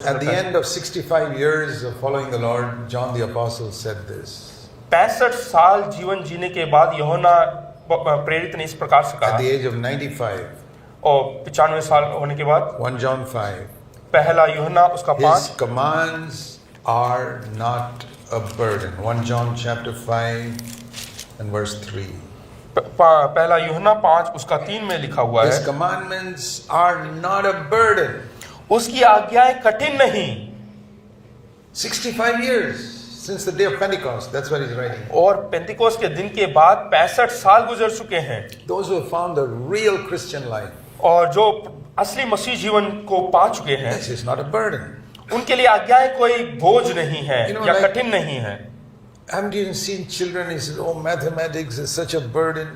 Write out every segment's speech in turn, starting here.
At the end of 65 years of following the Lord, John the Apostle said this. 65 साल जीवन जीने के बाद यूहन्ना प्रेरित ने इस प्रकार से At कहा, the age of 95, और 95 साल होने के बाद 1 John 5, पहला यूहन्ना उसका his 5 commands are not a burden. 1 John chapter 5 and verse 3. पहला यूहन्ना 5 उसका 3 में लिखा हुआ His है, commandments are not a burden. उसकी आज्ञाएं कठिन नहीं। 65 years since the day of Pentecost, that's what he's writing. और पेंतिकोस के दिन के बाद 65 साल गुजर चुके हैं, Those who have found the real Christian life, और जो असली मसीह जीवन को पा चुके हैं, this is not a burden. उनके लिए आज्ञाएं कोई बोझ नहीं है You know, या like- कठिन नहीं है। Haven't you seen children? He says, "Oh, mathematics is such a burden."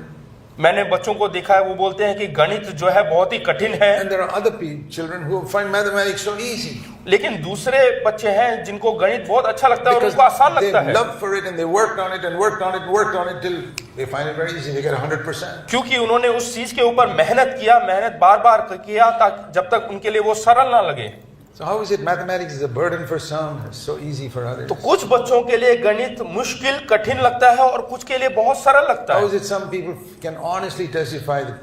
मैंने बच्चों को देखा है, वो बोलते हैं कि गणित जो है बहुत ही कठिन है, And there are other children who find mathematics so easy लेकिन दूसरे बच्चे हैं जिनको गणित बहुत अच्छा लगता है और because उनको आसान they लगता है, love for it and they worked on it and worked on it and worked on it till they find it very easy. They get 100%. क्योंकि उन्होंने उस चीज के ऊपर मेहनत किया, मेहनत बार बार किया ताकि जब तक उनके लिए वो सरल ना लगे। So how is it mathematics is a burden for some, it's so easy for others? तो कुछ बच्चों के लिए गणित मुश्किल कठिन लगता है और कुछ के लिए बहुत सरल लगता How है, is it some people can honestly testify that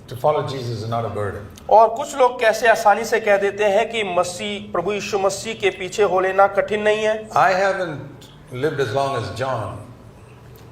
to follow Jesus is not a burden? और कुछ लोग कैसे आसानी से कह देते हैं कि मसीह प्रभु यीशु मसीह के पीछे हो लेना कठिन नहीं है। I haven't lived as long as John,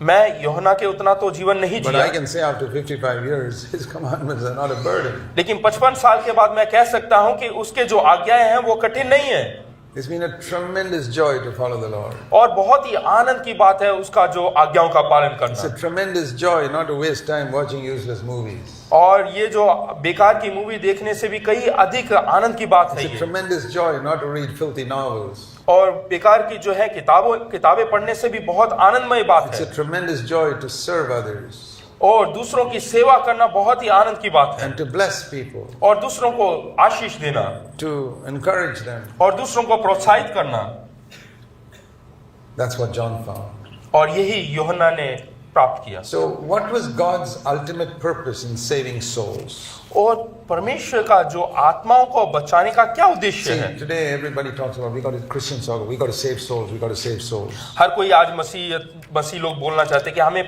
मैं यूहन्ना के उतना तो जीवन नहीं but Jiya, I can say after 55 years, his commandments are not a burden. लेकिन 55 साल के बाद मैं कह सकता हूं कि उसके जो आज्ञाएं हैं वो कठिन नहीं है, It's been a tremendous joy to follow the Lord. और बहुत ही आनंद की बात है उसका जो आज्ञाओं का पालन It's करना। a tremendous joy not to waste time watching useless movies. और ये जो बेकार की मूवी देखने से भी कई अधिक आनंद की बात है It's a ये, tremendous joy not to read filthy novels. और बेकार की जो है किताबें पढ़ने से भी बहुत आनंदमय बात It's है, a tremendous joy to serve others और दूसरों की सेवा करना बहुत ही आनंद की बात है, and to bless people, और दूसरों को आशीष देना to encourage them. और दूसरों को प्रोत्साहित करना। That's what John found. और यही यूहन्ना ने प्राप्त किया। So, what was God's ultimate purpose in saving souls? और परमेश्वर का जो आत्माओं को बचाने का क्या उद्देश्य See, है? today everybody talks about Christians talk, we got to save souls, we got to save souls. हर कोई आज मसीह लोग बोलना चाहते हैं कि हमें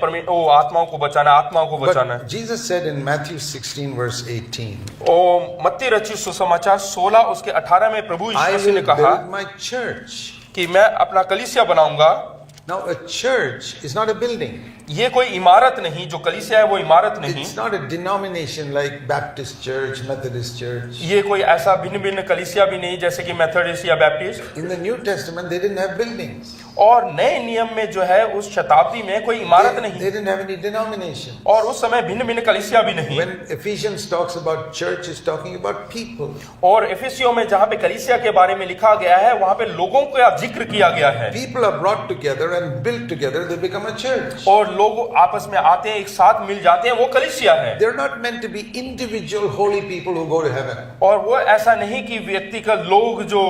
आत्माओं को बचाना, आत्माओं को बचाना है। But Jesus said in Matthew 16 verse 18, ओ मत्ती रचित सुसमाचार 16 उसके 18 में प्रभु I यीशु मसीह ने will कहा build my church. कि मैं अपना कलीसिया बनाऊंगा। Now a church is not a building. ये कोई इमारत नहीं, जो कलीसिया है वो इमारत नहीं, It's not a denomination like Baptist church, Methodist church. ये कोई ऐसा भिन्न भिन्न कलीसिया भी नहीं जैसे कि मेथोडिस्ट या Baptist. In the New Testament, they didn't have buildings. और नए नियम में जो है उस शताब्दी में कोई इमारत They नहीं, didn't have any denomination. और उस समय भिन्न भिन्न कलीसिया भी नहीं। When Ephesians talks about church, it's talking about people. और एफेसियों में जहाँ पे कलीसिया के बारे में लिखा गया है वहाँ पे लोगों का जिक्र किया गया है, People are brought together and built together, they become a church. और लोग आपस में आते हैं, एक साथ मिल जाते हैं, वो कलीसिया है। They're not meant to be individual holy people who go to heaven. और वो ऐसा नहीं कि व्यक्तिगत लोग जो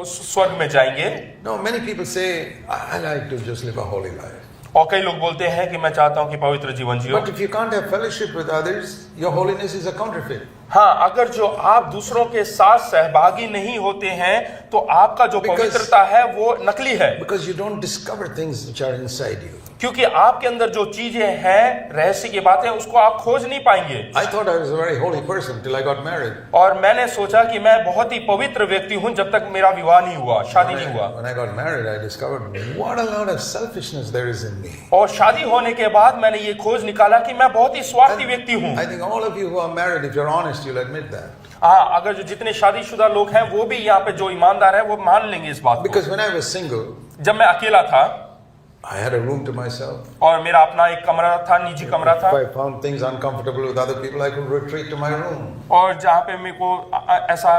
स्वर्ग में जाएंगे। No, many people say, I like to just live a holy life. और कई लोग बोलते हैं कि मैं चाहता हूं कि पवित्र जीवन जियो। But if you can't have fellowship with others, your holiness is a counterfeit. हाँ, अगर जो आप दूसरों के साथ सहभागी नहीं होते हैं तो आपका जो पवित्रता है वो नकली है, Because you don't discover things which are inside you. क्योंकि आपके अंदर जो चीजें हैं, रहस्य की बातें, उसको आप खोज नहीं पाएंगे। I thought I was a very holy person till I got married. और मैंने सोचा कि मैं बहुत ही पवित्र व्यक्ति हूं जब तक मेरा विवाह नहीं हुआ, शादी नहीं हुआ। When I got married, I discovered what a lot of selfishness there is in me. और शादी होने के बाद मैंने ये खोज निकाला कि मैं बहुत ही स्वार्थी व्यक्ति हूं। I think all of you who are married, if you're honest, you'll admit that. हाँ, अगर जो जितने शादीशुदा लोग हैं वो भी यहाँ पे जो ईमानदार है वो मान लेंगे इस बात को। Because when I was single, जब मैं अकेला था I had a room to myself. और मेरा अपना एक कमरा था, निजी कमरा था, If I found things uncomfortable with other people, I could retreat to my room. और जहाँ पे मेरे को ऐसा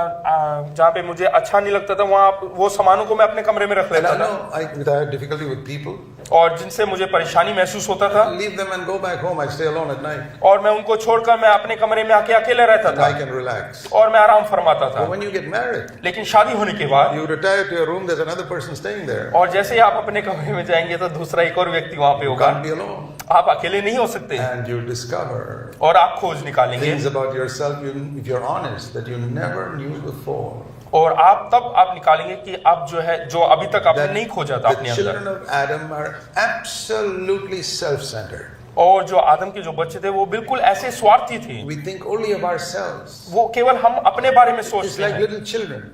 जहाँ पे मुझे अच्छा नहीं लगता था वहाँ वो सामानों को मैं अपने कमरे में रख And लेता I था, know if I had difficulty with people, और जिनसे मुझे परेशानी महसूस होता था leave them and go back home. I stay alone at night. और मैं उनको छोड़कर मैं अपने कमरे में आके अकेले रहता And था I can relax. और मैं आराम फरमाता था। But when you get married, लेकिन शादी होने के बाद you retire to your room, there's another person staying there. और जैसे ही आप अपने कमरे में जाएंगे तो दूसरा एक और व्यक्ति वहाँ पे You होगा, can't be alone. आप अकेले नहीं हो सकते, And you discover और आप खोज निकालेंगे things about yourself, if you're honest, that you never knew before. और आप निकालेंगे कि आप जो अभी तक आपने that नहीं खोजा था अपने the अंदर। children of Adam are absolutely self-centered. और जो आदम के जो बच्चे थे वो बिल्कुल ऐसे स्वार्थी थे, We think only of ourselves. वो केवल हम अपने बारे में It's सोचते like हैं, little children.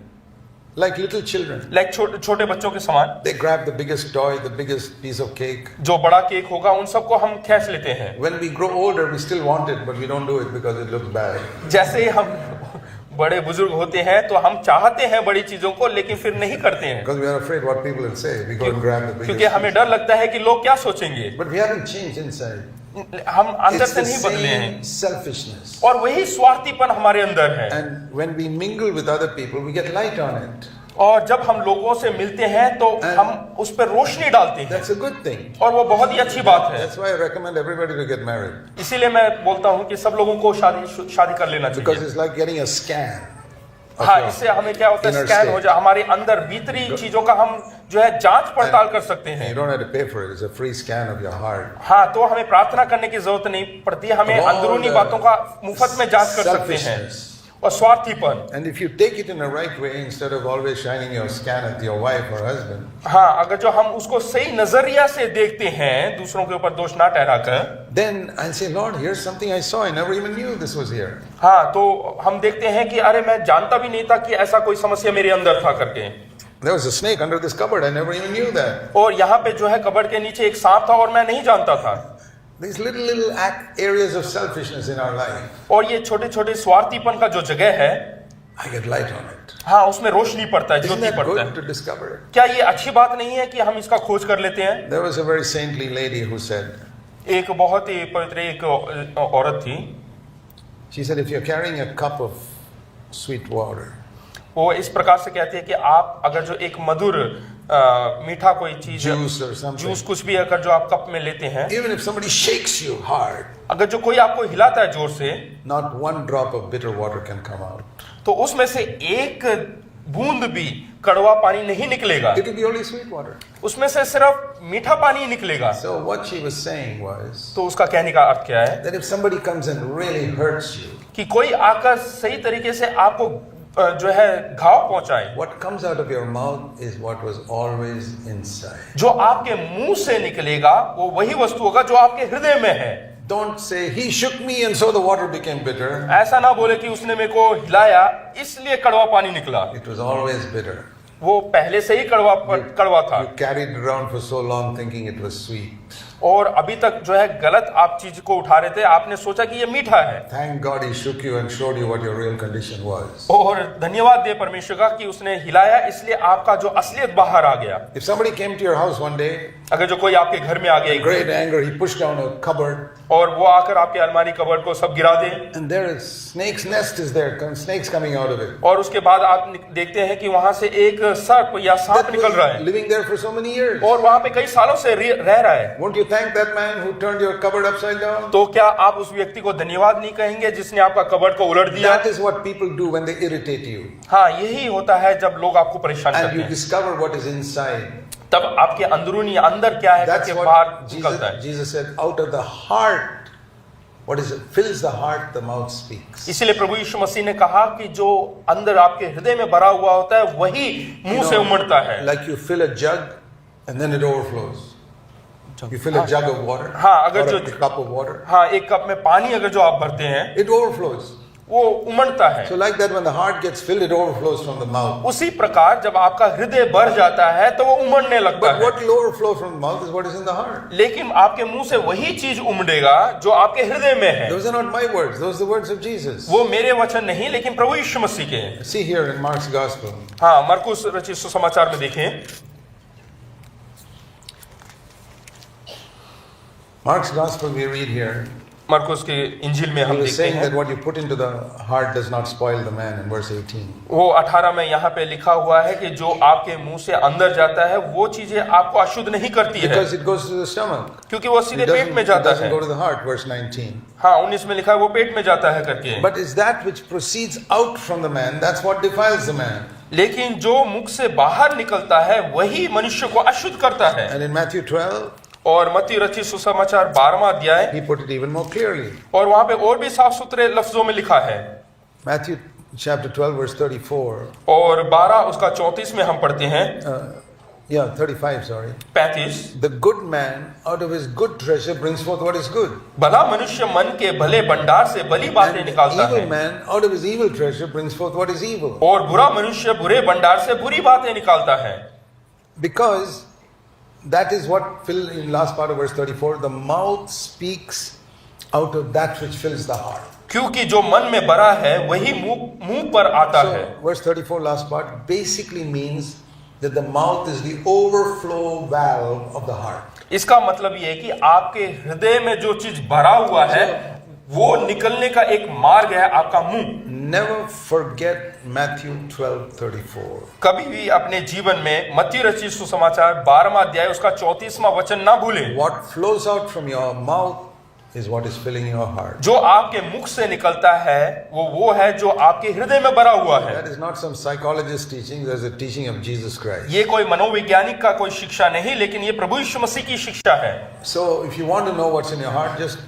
Like little children. Like छोटे बच्चों के समान। They grab the biggest toy, the biggest piece of cake. जो बड़ा केक होगा उन सबको हम खींच लेते हैं। When we grow older, we still want it, but we don't do it because it looks bad. जैसे ही हम बड़े बुजुर्ग होते हैं तो हम चाहते हैं बड़ी चीजों को, लेकिन फिर नहीं करते हैं, Because we are afraid what people will say. We go and grab the biggest. क्योंकि हमें डर लगता है कि लोग क्या सोचेंगे। But we haven't changed inside. हम अंदर It's से the नहीं बदले हैं, same selfishness. और वही स्वार्थीपन हमारे अंदर है। And when we mingle with other people, we get light on it. और जब हम लोगों से मिलते हैं तो हम उस पर रोशनी डालते हैं, That's a good thing. और वो बहुत ही अच्छी बात है। That's why I recommend everybody to get married. इसीलिए मैं बोलता हूँ कि सब लोगों को शादी कर लेना Because चाहिए। it's like getting a scan. of हाँ, your इससे हमें क्या होता है, inner स्कैन state. हो जाए हमारे अंदर भीतरी चीजों का, हम जो है जांच पड़ताल कर सकते You हैं। don't have to pay for it. It's a free scan of your heart. हाँ, तो हमें प्रार्थना करने की जरूरत नहीं पड़ती, हमें Of all अंदरूनी the बातों का मुफ्त में जांच कर सकते हैं। selfishness. और स्वार्थीपन, And if you take it in the right way, instead of always shining your scan at your wife or husband, हाँ, अगर जो हम उसको सही नजरिया से देखते हैं, दूसरों के ऊपर दोष ना ठहराकर, then I say, Lord, here's something I saw. I never even knew this was here. हाँ, तो हम देखते हैं कि अरे मैं जानता भी नहीं था कि ऐसा कोई समस्या मेरे अंदर था करके। There was a snake under this cupboard. I never even knew that. और यहाँ पे जो है कबर्ड के नीचे एक सांप था और मैं नहीं जानता था। These little areas of selfishness in our life, और ये छोटे छोटे स्वार्थीपन का जो जगह है, I get light on it. हाँ, उसमें रोशनी पड़ता है, Isn't ज्योति that पड़ता good है। to discover it? क्या ये अच्छी बात नहीं है कि हम इसका खोज कर लेते हैं? There was a very saintly lady who said, एक बहुत ही पवित्र एक औरत थी, she said, if you're carrying a cup of sweet water, वो इस प्रकार से कहती है कि आप अगर जो एक मधुर मीठा कोई चीज, juice or something, जूस कुछ भी अगर जो आप कप में लेते हैं, even if somebody shakes you hard, अगर जो कोई आपको हिलाता है जोर से, not one drop of bitter water can come out. तो उसमें से एक बूंद भी कड़वा पानी नहीं निकलेगा, It will be only sweet water. उसमें से सिर्फ मीठा पानी ही निकलेगा। So what she was saying was तो उसका कहने का अर्थ क्या है? that if somebody comes and really hurts you, कि कोई आकर सही तरीके से आपको जो है घाव पहुंचाए, what comes out of your mouth is what was always inside. जो आपके मुंह से निकलेगा वो वही वस्तु होगा जो आपके हृदय में है। Don't say, he shook me and so the water became bitter. ऐसा ना बोले कि उसने मेरे को हिलाया इसलिए कड़वा पानी निकला, It was always bitter. वो पहले से ही कड़वा था। You carried it around for so long thinking it was sweet. और अभी तक जो है गलत आप चीज को उठा रहे थे, आपने सोचा कि ये मीठा है। Thank God he shook you and showed you what your real condition was. और धन्यवाद दे परमेश्वर का कि उसने हिलाया, इसलिए आपका जो असलियत बाहर आ गया। If somebody came to your house one day, अगर जो कोई आपके घर में आ गया great anger, he pushed down a cupboard, और वो आकर आपके अलमारी कबर्ड को सब गिरा दे, and there is snake's nest is there, snakes coming out of it. और उसके बाद आप देखते हैं कि वहां से एक सर्प या सांप That निकल रहा was है, living there for so many years. और वहां पे कई सालों से रह रहा है। Won't you thank that man who turned your cupboard upside down? तो क्या आप उस व्यक्ति को धन्यवाद नहीं कहेंगे जिसने आपका कबर्ड को उलट दिया? That is what people do when they irritate you. हाँ, यही होता है जब लोग आपको परेशान And करते you हैं, discover what is inside. तब आपके अंदरूनी अंदर क्या है That's करके what बाहर निकलता है। Jesus said, out of the heart, what is it? Fills the heart, the mouth speaks. इसीलिए प्रभु यीशु मसीह ने कहा कि जो अंदर आपके हृदय में भरा हुआ होता है वही मुंह से उमड़ता है। Like you fill a jug and then it overflows. You fill a jug of water हाँ, अगर or जो a cup of water, हाँ, एक कप में पानी अगर जो आप भरते हैं it overflows. वो उमड़ता है। So like that, when the heart gets filled, it overflows from the mouth. उसी प्रकार जब आपका हृदय भर जाता है तो वो उमड़ने लगता But है, what will overflow from the mouth is what is in the heart. लेकिन आपके मुंह से वही चीज उमड़ेगा जो आपके हृदय में है। Those are not my words; those are the words of Jesus. वो मेरे वचन नहीं, लेकिन प्रभु यीशु मसीह के हैं। See here in Mark's Gospel, हाँ, मरकुस रचित सुसमाचार में देखें, Mark's Gospel we read here. मरकुस के इंजील में He हम was देखते saying हैं, that what you put into the heart does not spoil the man in verse 18. वो 18 में यहाँ पे लिखा हुआ है कि जो आपके मुंह से अंदर जाता है वो चीजें आपको अशुद्ध नहीं करती है, Because it goes to the stomach. क्योंकि वो It सीधे पेट में it जाता doesn't है। go to the heart, verse 19. हाँ, 19 में लिखा है वो पेट में जाता है करके। But is that which proceeds out from the man, that's what defiles the man. लेकिन जो मुख से बाहर निकलता है वही मनुष्य को अशुद्ध करता है। And in Matthew 12, और मत्ती रचित सुसमाचार 12वां अध्याय, he put it even more clearly. और वहां पे और भी साफ सुथरे लफ्जों में लिखा है। Matthew chapter 12, verse 34. और 12 उसका 34 में हम पढ़ते हैं, 35, sorry. 35। The good man out of his good treasure brings forth what is good. भला मनुष्य मन के भले भंडार से भली बातें And the निकालता evil है, man out of his evil treasure brings forth what is evil. और बुरा मनुष्य बुरे भंडार से बुरी बातें निकालता है। Because that is what Phil in last part of verse 34, the mouth speaks out of that which fills the heart. क्योंकि जो मन में भरा है वही मुंह पर आता है। So verse 34 last part basically means that the mouth is the overflow valve of the heart. इसका मतलब ये है कि आपके हृदय में जो चीज भरा हुआ है वो निकलने का एक मार्ग है आपका मुंह। Never forget Matthew 12:34. कभी भी अपने जीवन में मत्ती रचित सुसमाचार 12वां अध्याय उसका 34वां वचन ना भूलें। What flows out from your mouth is what is filling your heart. जो आपके मुख से निकलता है वो है जो आपके हृदय में भरा हुआ है। That is not some psychologist teaching, there's a teaching of Jesus Christ. ये कोई मनोवैज्ञानिक का कोई शिक्षा नहीं, लेकिन ये प्रभु यीशु मसीह की शिक्षा है। So if you want to know what's in your heart, just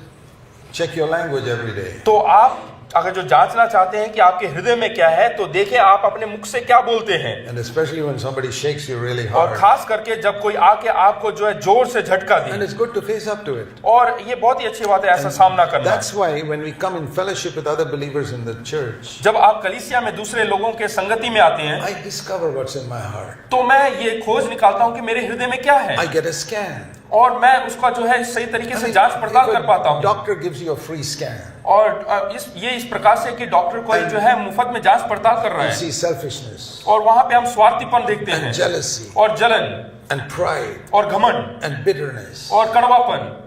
check your language every day. तो आप अगर जो जांचना चाहते हैं कि आपके हृदय में क्या है, तो देखें आप अपने मुख से क्या बोलते हैं। And especially when somebody shakes you really और hard. खास करके जब कोई आके आपको जो है जोर से झटका And they, it's good to face up to it. और ये बहुत ही अच्छी बात है ऐसा सामना करना। That's why when we come in fellowship with other believers in the church, जब आप कलीसिया में दूसरे लोगों के संगति में आते हैं, I discover what's in my heart. तो मैं ये खोज निकालता हूँ कि मेरे हृदय में क्या है, I get a scan. और मैं उसका जो है सही तरीके से जांच पड़ताल कर पाता हूँ। Doctor gives you a free scan. और इस प्रकार से कि डॉक्टर कोई जो है मुफ्त में जांच पड़ताल कर रहा You है, see selfishness और वहां पे हम स्वार्थीपन देखते and हैं, jealousy और जलन, and pride और घमंड, and bitterness. और कड़वापन।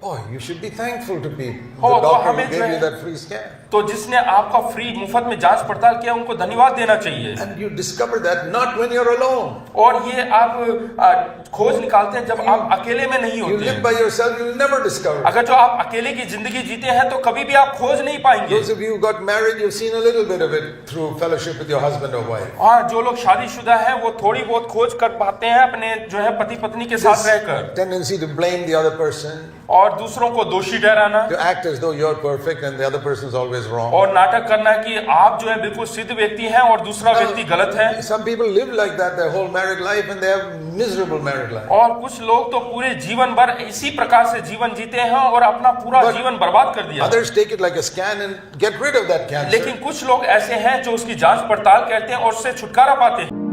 Oh, you should be thankful to people. Oh, The तो doctor हमें who जो gave है- you that free scan. तो जिसने आपका फ्री मुफ्त में जांच पड़ताल किया उनको धन्यवाद देना चाहिए। And you discover that not when you're alone. और ये आप खोज निकालते हैं जब आप अकेले में नहीं You होते live हैं। by yourself, you'll never discover it. अगर जो आप अकेले की जिंदगी जीते हैं तो कभी भी आप खोज नहीं पाएंगे। Those of you who got married, you've seen a little bit of it through fellowship with your husband or wife. हाँ, जो लोग शादीशुदा हैं वो थोड़ी बहुत खोज कर पाते हैं अपने जो है पति पत्नी के साथ This रहकर, tendency to blame the other person, और दूसरों को दोषी ठहराना, to act as though you're perfect and the other person's always wrong. और नाटक करना कि आप जो है बिल्कुल सिद्ध व्यक्ति हैं और दूसरा व्यक्ति गलत है। Some people live like that their whole married life and they have miserable married life. और कुछ लोग तो पूरे जीवन भर इसी प्रकार से जीवन जीते हैं और अपना पूरा But जीवन बर्बाद कर दिया। Others take it like a scan and get rid of that cancer. लेकिन कुछ लोग ऐसे हैं जो उसकी जांच पड़ताल करते हैं और उससे छुटकारा पाते हैं।